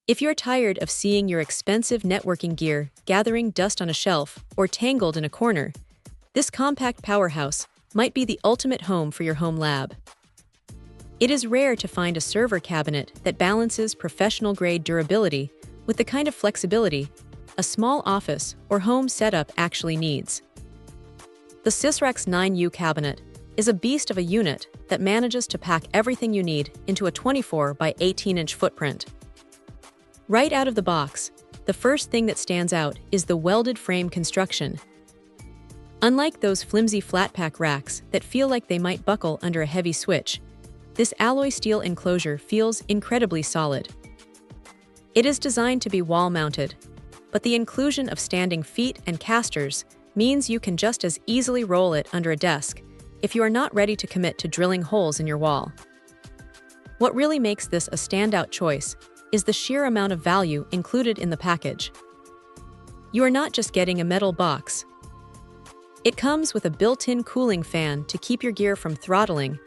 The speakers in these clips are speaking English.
If you're tired of seeing your expensive networking gear gathering dust on a shelf or tangled in a corner, this compact powerhouse might be the ultimate home for your home lab. It is rare to find a server cabinet that balances professional-grade durability with the kind of flexibility a small office or home setup actually needs. The Sysracks 9U cabinet is a beast of a unit that manages to pack everything you need into a 24 by 18-inch footprint. Right out of the box, the first thing that stands out is the welded frame construction. Unlike those flimsy flat-pack racks that feel like they might buckle under a heavy switch, this alloy steel enclosure feels incredibly solid. It is designed to be wall-mounted, but the inclusion of standing feet and casters means you can just as easily roll it under a desk if you are not ready to commit to drilling holes in your wall. What really makes this a standout choice is the sheer amount of value included in the package. You are not just getting a metal box. It comes with a built-in cooling fan to keep your gear from throttling,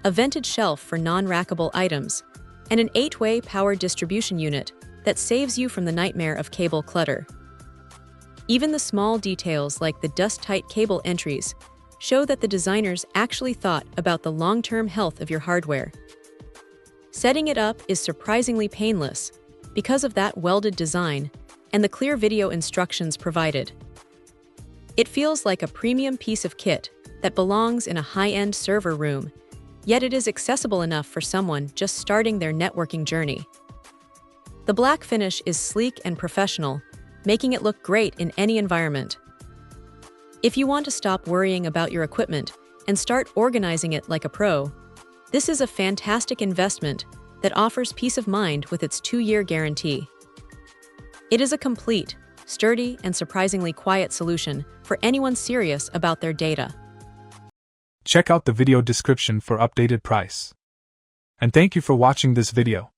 a vented shelf for non-rackable items, and an 8-way power distribution unit that saves you from the nightmare of cable clutter. Even the small details like the dust-tight cable entries show that the designers actually thought about the long-term health of your hardware. Setting it up is surprisingly painless because of that welded design and the clear video instructions provided. It feels like a premium piece of kit that belongs in a high-end server room, yet it is accessible enough for someone just starting their networking journey. The black finish is sleek and professional, making it look great in any environment. If you want to stop worrying about your equipment and start organizing it like a pro, this is a fantastic investment that offers peace of mind with its 2-year guarantee. It is a complete, sturdy, and surprisingly quiet solution for anyone serious about their data. Check out the video description for updated price. And thank you for watching this video.